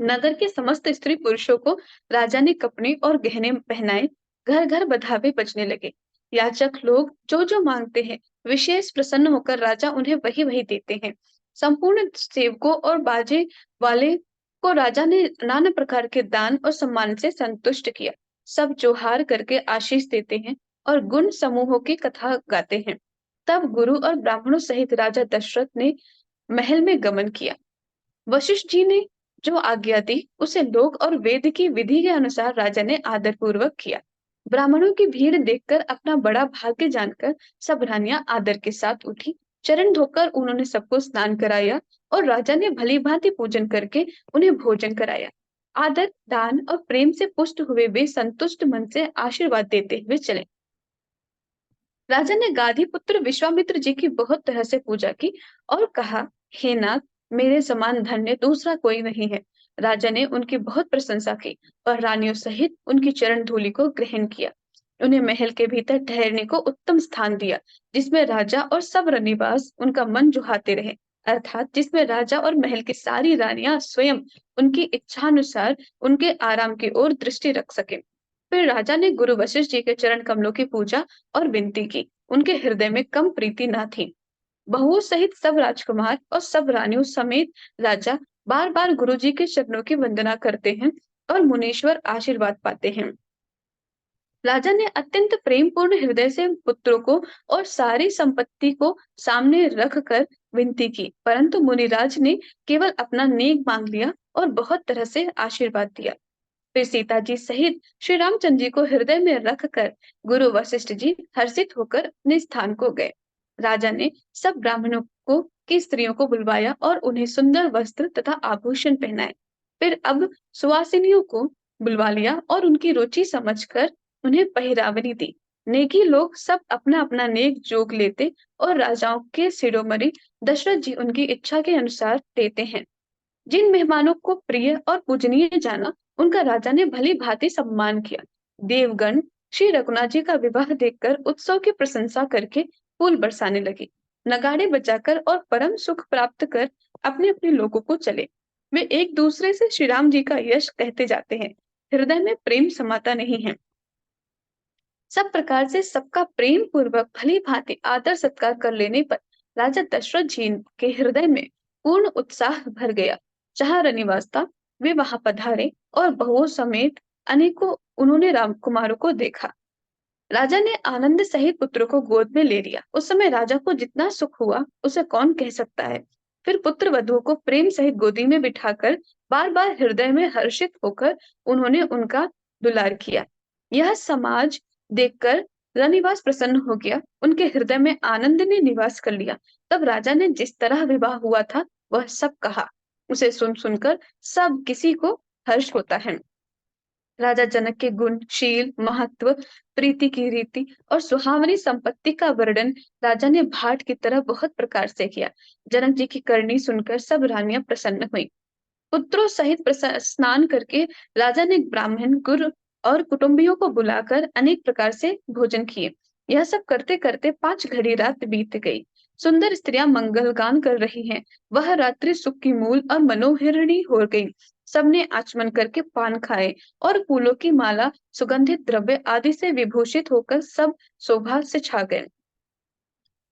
B: नगर के समस्त स्त्री पुरुषों को राजा ने कपड़े और गहने पहनाए। घर घर बधावे बजने लगे। याचक लोग जो जो मांगते हैं, विशेष प्रसन्न होकर राजा उन्हें वही वही देते हैं। संपूर्ण सेवकों और बाजे वाले को राजा ने नाना प्रकार के दान और सम्मान से संतुष्ट किया। सब जोहार करके आशीष देते हैं और गुण समूहों की कथा गाते हैं। तब गुरु और ब्राह्मणों सहित राजा दशरथ ने महल में गमन किया। वशिष्ठ जी ने जो आज्ञा दी, उसे लोक और वेद की विधि के अनुसार राजा ने आदर पूर्वक किया। ब्राह्मणों की भीड़ देखकर अपना बड़ा भाग्य जानकर सब रानियां आदर के साथ उठी। चरण धोकर उन्होंने सबको स्नान कराया और राजा ने भली भांति पूजन करके उन्हें भोजन कराया। आदर, दान और प्रेम से पुष्ट हुए वे संतुष्ट मन से आशीर्वाद देते हुए चले। राजा ने गाधी पुत्र विश्वामित्र जी की बहुत तरह से पूजा की और कहा, हे नाथ, मेरे समान धन्य दूसरा कोई नहीं है। राजा ने उनकी बहुत प्रशंसा की और रानियों सहित उनकी चरण धूलि को ग्रहण किया। उन्हें महल के भीतर ठहरने को उत्तम स्थान दिया, जिसमें राजा और सब रनिवास उनका मन जुहाते रहे, अर्थात जिसमें राजा और महल की सारी रानियां स्वयं उनकी इच्छानुसार उनके आराम की ओर दृष्टि रख सके। फिर राजा ने गुरु वशिष्ठ जी के चरण कमलों की पूजा और विनती की। उनके हृदय में कम प्रीति न थी। बहुओं सहित सब राजकुमार और सब रानियों समेत राजा बार बार गुरु जी के चरणों की वंदना करते हैं और मुनीश्वर आशीर्वाद पाते हैं। राजा ने अत्यंत प्रेम पूर्ण हृदय से पुत्रों को और सारी संपत्ति को सामने रख कर विनती की, परंतु मुनिराज ने केवल अपना नेक मांग लिया और बहुत तरह से आशीर्वाद दिया। फिर सीता जी सहित श्री रामचंद्र जी को हृदय में रखकर गुरु वशिष्ठ जी हर्षित होकर अपने स्थान को गए। राजा ने सब ब्राह्मणों को की स्त्रियों को बुलवाया और उन्हें सुंदर वस्त्र तथा आभूषण पहनाए। फिर अब सुवासिनियों को बुलवा लिया और उनकी रुचि समझकर उन्हें पहिरावनी दी। नेकी लोग सब अपना अपना नेक जोग लेते और राजाओं के शिरोमणि दशरथ जी उनकी इच्छा के अनुसार देते हैं। जिन मेहमानों को प्रिय और पूजनीय जाना, उनका राजा ने भली भांति सम्मान किया। देवगण श्री रघुनाथ जी का विवाह देखकर उत्सव की प्रशंसा करके फूल बरसाने लगे। नगाड़े बजाकर और परम सुख प्राप्त कर अपने अपने लोगों को चले। वे एक दूसरे से श्री राम जी का यश कहते जाते हैं। हृदय में प्रेम समाता नहीं है। सब प्रकार से सबका प्रेम पूर्वक भली भांति आदर सत्कार कर लेने पर राजा दशरथ जी के हृदय में पूर्ण उत्साह भर गया। जहाँ रनिवास था, वे वहां पधारे और बहुओं समेत अनेकों उन्होंने रामकुमारों को देखा। राजा ने आनंद सहित पुत्रों को गोद में ले लिया। उस समय राजा को जितना सुख हुआ उसे कौन कह सकता है। फिर पुत्र वधुओं को प्रेम सहित गोदी में बिठाकर बार बार हृदय में हर्षित होकर उन्होंने उनका दुलार किया। यह समाज देखकर रनिवास प्रसन्न हो गया। उनके हृदय में आनंद ने निवास कर लिया। तब राजा ने जिस तरह विवाह हुआ था वह सब कहा। उसे सुन सुनकर सब किसी को हर्ष होता है। राजा जनक के गुण, शील, महत्व, प्रीति की रीति और सुहावनी संपत्ति का वर्णन राजा ने भाट की तरह बहुत प्रकार से किया। जनक जी की करनी सुनकर सब रानियां प्रसन्न हुई। पुत्रों सहित स्नान करके राजा ने ब्राह्मण, गुरु और कुटुंबियों को बुलाकर अनेक प्रकार से भोजन किए। यह सब करते करते 5 घड़ी रात बीत गई। सुंदर स्त्रियां मंगल गान कर रही हैं। वह रात्रि सुख की मूल और मनोहरिणी हो गई। सबने आचमन करके पान खाए और फूलों की माला, सुगंधित द्रव्य आदि से विभूषित होकर सब शोभा से छा गए।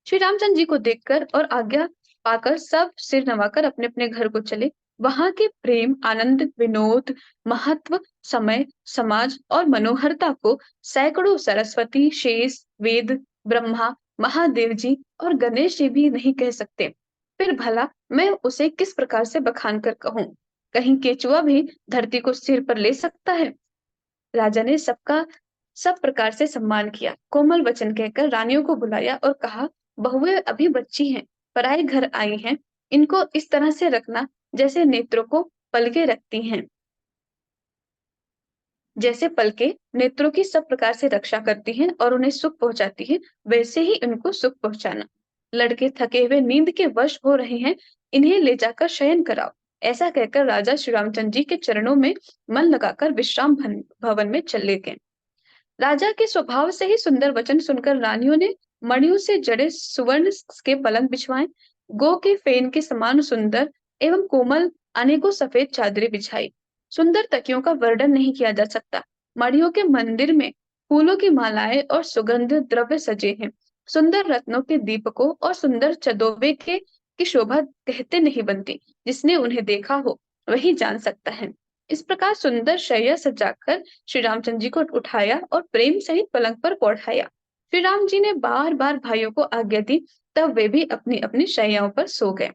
B: श्री रामचंद्र जी को देखकर और आज्ञा पाकर सब सिर नवाकर अपने अपने घर को चले। वहां के प्रेम, आनंद, विनोद, महत्व, समय, समाज और मनोहरता को सैकड़ों सरस्वती, शेष, वेद, ब्रह्मा, महादेव जी और गणेश जी भी नहीं कह सकते। फिर भला मैं उसे किस प्रकार से बखान कर कहूं? कहीं केचुआ भी धरती को सिर पर ले सकता है? राजा ने सबका सब प्रकार से सम्मान किया। कोमल वचन कहकर रानियों को बुलाया और कहा, बहुएं अभी बच्ची हैं, पराए घर आई हैं, इनको इस तरह से रखना जैसे नेत्रों को पलके रखती हैं। जैसे पलके नेत्रों की सब प्रकार से रक्षा करती हैं और उन्हें सुख पहुंचाती हैं, वैसे ही इनको सुख पहुंचाना। लड़के थके हुए नींद के वश हो रहे हैं, इन्हें ले जाकर शयन कराओ। ऐसा कहकर राजा श्री रामचंद्र जी के चरणों में मन लगाकर विश्राम भवन में चले गए। राजा के स्वभाव से ही सुंदर वचन सुनकर रानियों ने मणियों से जड़े सुवर्ण के पलंग बिछवाए, गो के फेन के समान सुंदर एवं कोमल अनेकों सफेद चादरें बिछाई। सुंदर तकियों का वर्णन नहीं किया जा सकता। मणियों के मंदिर में फूलों की मालाएं और सुगंध द्रव्य सजे हैं। सुंदर रत्नों के दीपकों और सुंदर चदोबे के की शोभा कहते नहीं बनती। जिसने उन्हें देखा हो वही जान सकता है। इस प्रकार सुंदर शैया सजाकर श्री रामचंद्र जी को उठाया और प्रेम सहित पलंग पर ओढ़ाया। श्री राम जी ने बार बार भाइयों को आज्ञा दी, तब वे भी अपनी अपनी शैयाओं पर सो गए।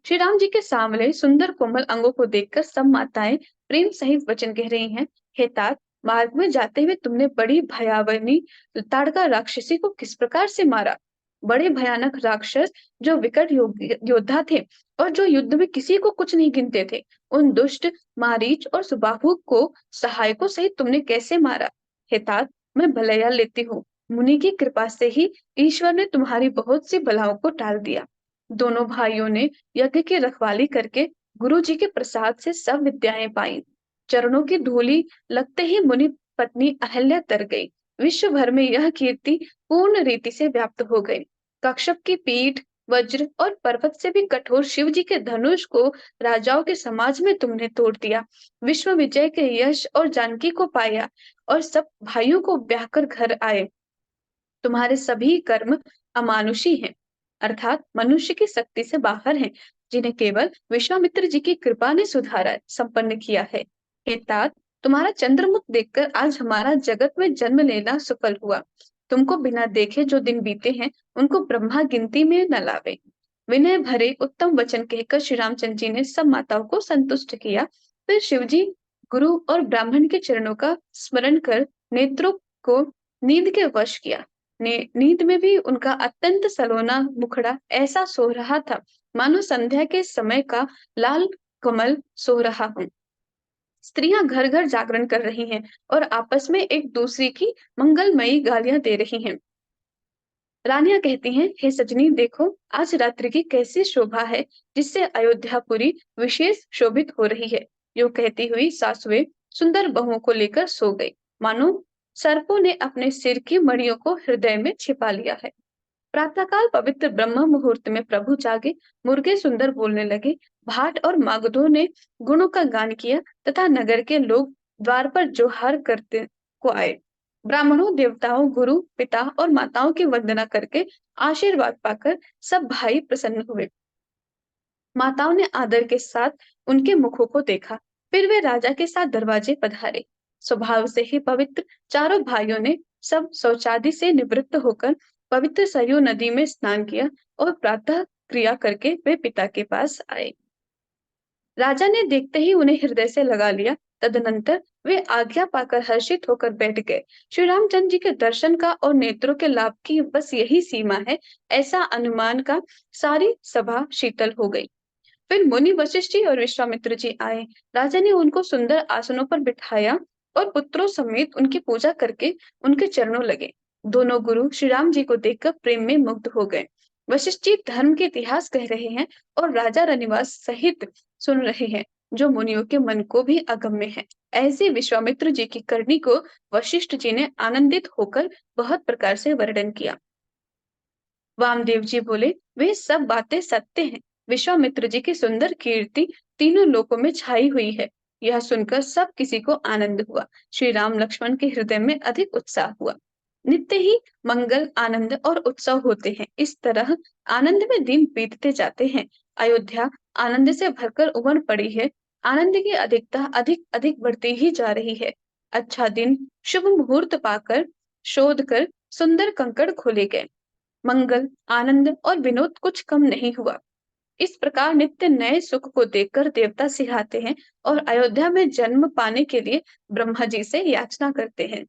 B: श्री राम जी के सांवले सुंदर कोमल अंगों को देखकर सब माताएं प्रेम सहित वचन कह रही हैं, हे तात, मार्ग में जाते हुए तुमने बड़ी भयावनी ताड़का राक्षसी को किस प्रकार से मारा? बड़े भयानक राक्षस जो विकट योद्धा थे और जो युद्ध में किसी को कुछ नहीं गिनते थे, उन दुष्ट मारीच और सुबाहु को सहायकों सहित तुमने कैसे मारा? हे तात, मैं भलैया लेती हूँ। मुनि की कृपा से ही ईश्वर ने तुम्हारी बहुत सी बलाओं को टाल दिया। दोनों भाइयों ने यज्ञ की रखवाली करके गुरु जी के प्रसाद से सब विद्याएं पाई। चरणों की धूलि लगते ही मुनि पत्नी अहल्या तर गई। विश्व भर में यह कीर्ति पूर्ण रीति से व्याप्त हो गई। कश्यप की पीठ, वज्र और पर्वत से भी कठोर शिव जी के धनुष को राजाओं के समाज में तुमने तोड़ दिया। विश्व विजय के यश और जानकी को पाया और सब भाइयों को ब्याह कर घर आए। तुम्हारे सभी कर्म अमानुषी हैं, अर्थात मनुष्य की शक्ति से बाहर हैं, जिन्हें केवल विश्वामित्र जी की कृपा ने सुधारा संपन्न किया है। हे तात, तुम्हारा चंद्रमुख देखकर आज हमारा जगत में जन्म लेना सफल हुआ। तुमको बिना देखे जो दिन बीते हैं, उनको ब्रह्मा गिनती में न लावे। विनय भरे उत्तम वचन कहकर श्री रामचंद्र जी ने सब माताओं को संतुष्ट किया। फिर शिव जी गुरु और ब्राह्मण के चरणों का स्मरण कर नेत्रों को नींद के वश किया। नींद में भी उनका अत्यंत सलोना मुखड़ा ऐसा सो रहा था, मानो संध्या के समय का लाल कमल सो रहा हो। स्त्रियां घर घर जागरण कर रही हैं और आपस में एक दूसरे की मंगलमयी गालियां दे रही हैं। रानियां कहती हैं, हे सजनी देखो, आज रात्रि की कैसी शोभा है, जिससे अयोध्यापुरी विशेष शोभित हो रही है। यूं कहती हुई सासुएं सुंदर बहुओं को लेकर सो गई, मानो सर्पों ने अपने सिर की मणियों को हृदय में छिपा लिया है। प्रातःकाल पवित्र ब्रह्म मुहूर्त में प्रभु जागे, मुर्गे सुंदर बोलने लगे, भाट और मागधों ने गुणों का गान किया तथा नगर के लोग द्वार पर जोहार करते को आए। ब्राह्मणों, देवताओं, गुरु, पिता और माताओं की वंदना करके आशीर्वाद पाकर सब भाई प्रसन्न हुए। माताओं ने आदर के साथ उनके मुखों को देखा, फिर वे राजा के साथ दरवाजे पधारे। स्वभाव से ही पवित्र चारों भाइयों ने सब शौचादि से निवृत्त होकर पवित्र सरयू नदी में स्नान किया और प्रातः क्रिया करके वे पिता के पास आए। राजा ने देखते ही उन्हें हृदय से लगा लिया। तदनंतर वे आज्ञा पाकर हर्षित होकर बैठ गए। श्री रामचंद्र जी के दर्शन का और नेत्रों के लाभ की बस यही सीमा है, ऐसा अनुमान का सारी सभा शीतल हो गई। फिर मुनि वशिष्ठ जी और विश्वामित्र जी आए। राजा ने उनको सुंदर आसनों पर बिठाया और पुत्रों समेत उनकी पूजा करके उनके चरणों लगे। दोनों गुरु श्री राम जी को देखकर प्रेम में मुग्ध हो गए। वशिष्ठ जी धर्म के इतिहास कह रहे हैं और राजा रनिवास सहित सुन रहे हैं, जो मुनियों के मन को भी अगम्य है। ऐसे विश्वामित्र जी की करनी को वशिष्ठ जी ने आनंदित होकर बहुत प्रकार से वर्णन किया। वामदेव जी बोले, वे सब बातें सत्य हैं। विश्वामित्र जी की सुंदर कीर्ति तीनों लोकों में छाई हुई है। यह सुनकर सब किसी को आनंद हुआ। श्री राम लक्ष्मण के हृदय में अधिक उत्साह हुआ। नित्य ही मंगल, आनंद और उत्सव होते हैं। इस तरह आनंद में दिन बीतते जाते हैं। अयोध्या आनंद से भरकर उमड़ पड़ी है। आनंद की अधिकता अधिक अधिक बढ़ती ही जा रही है। अच्छा दिन, शुभ मुहूर्त पाकर शोध कर सुंदर कंकड़ खोले गए। मंगल, आनंद और विनोद कुछ कम नहीं हुआ। इस प्रकार नित्य नए सुख को देखकर देवता सिहाते हैं और अयोध्या में जन्म पाने के लिए ब्रह्मा जी से याचना करते हैं।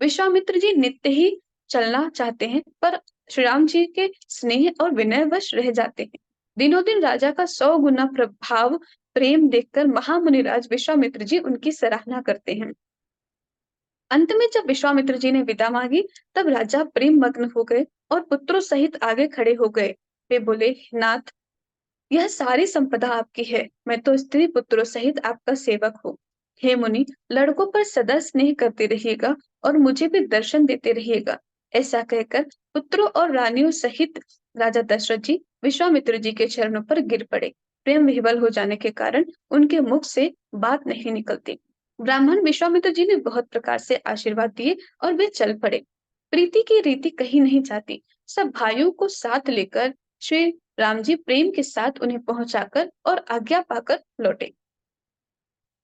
B: विश्वामित्र जी नित्य ही चलना चाहते हैं, पर श्री राम जी के स्नेह और विनयवश रह जाते हैं। दिनों दिन राजा का 100 गुना प्रभाव प्रेम देखकर महामुनिराज विश्वामित्र जी उनकी सराहना करते हैं। अंत में जब विश्वामित्र जी ने विदा मांगी, तब राजा प्रेम मग्न हो गए और पुत्रों सहित आगे खड़े हो गए। वे बोले, नाथ, यह सारी संपदा आपकी है। मैं तो स्त्री पुत्रों सहित आपका सेवक हूँ। हे मुनि, लड़कों पर सदा स्नेह करते रहिएगा और मुझे भी दर्शन देते रहिएगा। ऐसा कहकर पुत्रों और रानियों सहित राजा दशरथ जी विश्वामित्र जी के चरणों पर गिर पड़े। प्रेम विह्वल हो जाने के कारण उनके मुख से बात नहीं निकलती। ब्राह्मण विश्वामित्र जी ने बहुत प्रकार से आशीर्वाद दिए और वे चल पड़े। प्रीति की रीति कहीं नहीं जाती। सब भाइयों को साथ लेकर श्री राम जी प्रेम के साथ उन्हें पहुंचाकर और आज्ञा पाकर लौटे।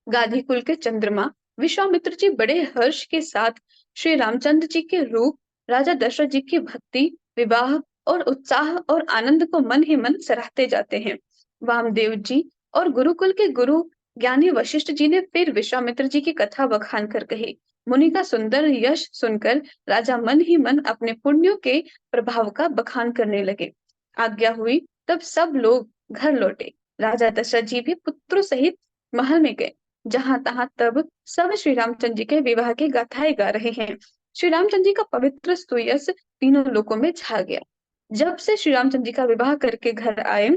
B: गाधी कुल के चंद्रमा विश्वामित्र जी बड़े हर्ष के साथ श्री रामचंद्र जी के रूप, राजा दशरथ जी की भक्ति, विवाह और उत्साह और आनंद को मन ही मन सराहते जाते हैं। वामदेव जी और गुरुकुल के गुरु ज्ञानी वशिष्ठ जी ने फिर विश्वामित्र जी की कथा बखान कर कही। मुनि का सुंदर यश सुनकर राजा मन ही मन अपने पुण्यों के प्रभाव का बखान करने लगे। आज्ञा हुई तब सब लोग घर लौटे। राजा दशरथ जी भी पुत्रों सहित महल में गए। जहां तहां तब सब श्री रामचंद्र जी के विवाह की गाथाएं गा रहे हैं। श्री रामचंद्र जी का पवित्र सुयश तीनों लोकों में छा गया। जब से श्री रामचंद्र जी का विवाह करके घर आए,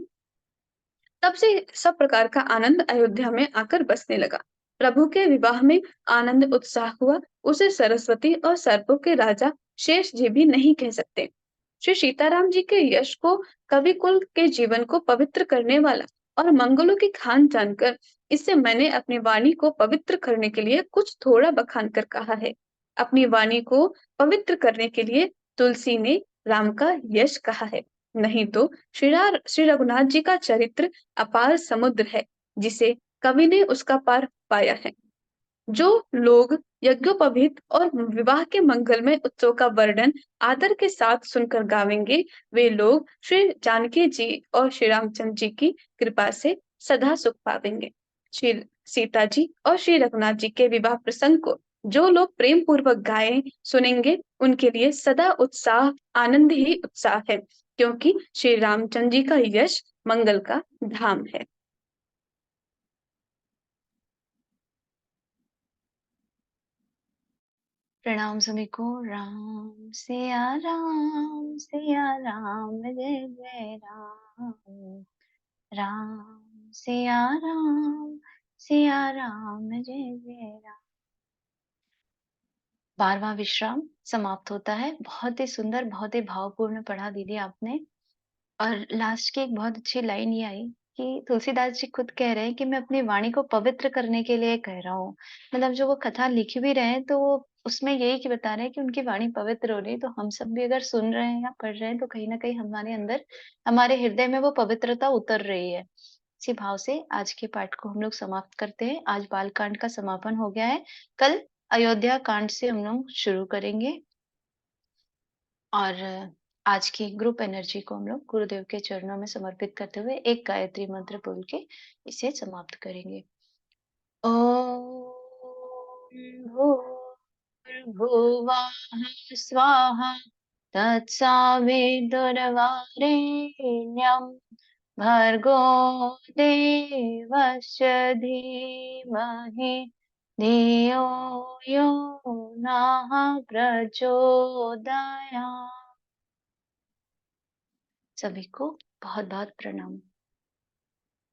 B: तब से सब प्रकार का आनंद अयोध्या में आकर बसने लगा। प्रभु के विवाह में आनंद उत्साह हुआ, उसे सरस्वती और सर्पों के राजा शेष जी भी नहीं कह सकते। श्री सीताराम जी के यश को, कवि कुल के जीवन को पवित्र करने वाला और मंगलों की खान जानकर, इससे मैंने अपनी वाणी को पवित्र करने के लिए कुछ थोड़ा बखान कर कहा है। अपनी वाणी को पवित्र करने के लिए तुलसी ने राम का यश कहा है, नहीं तो श्री रघुनाथ जी का चरित्र अपार समुद्र है, जिसे कवि ने उसका पार पाया है। जो लोग यज्ञोपवीत और विवाह के मंगलमय उत्सव का वर्णन आदर के साथ सुनकर गावेंगे, वे लोग श्री जानकी जी और श्री रामचंद्र जी की कृपा से सदा सुख पावेंगे। श्री सीता जी और श्री रघुनाथ जी के विवाह प्रसंग को जो लोग प्रेम पूर्वक गाए सुनेंगे, उनके लिए सदा उत्साह आनंद ही उत्साह है, क्योंकि श्री रामचंद्र जी का यश मंगल का धाम है।
A: प्रणाम सभी को। राम सिया राम जय जय राम। राम सिया राम जय जय राम। 12वां विश्राम समाप्त होता है। बहुत ही सुंदर, बहुत ही भावपूर्ण पढ़ा दीदी आपने। और लास्ट की एक बहुत अच्छी लाइन ये आई कि तुलसीदास जी खुद कह रहे हैं कि मैं अपनी वाणी को पवित्र करने के लिए कह रहा हूँ। मतलब जो वो कथा लिख भी रहे हैं तो वो उसमें यही कि बता रहे हैं कि उनकी वाणी पवित्र हो रही है, तो हम सब भी अगर सुन रहे हैं या पढ़ रहे हैं तो कहीं न कहीं हमारे अंदर, हमारे हृदय में वो पवित्रता उतर रही है। इसी भाव से आज के पाठ को हम लोग समाप्त करते हैं। आज बालकांड का समापन हो गया है। कल अयोध्या कांड से हम लोग शुरू करेंगे। और आज की ग्रुप एनर्जी को हम लोग गुरुदेव के चरणों में समर्पित करते हुए एक गायत्री मंत्र बोल के इसे समाप्त करेंगे। ओम भूर्भुवः स्वाहा तत्सवितुर्वरेण्यं भर्गो देवस्य धीमहि धियो यो नः प्रचोदयात्। सभी को बहुत बहुत प्रणाम।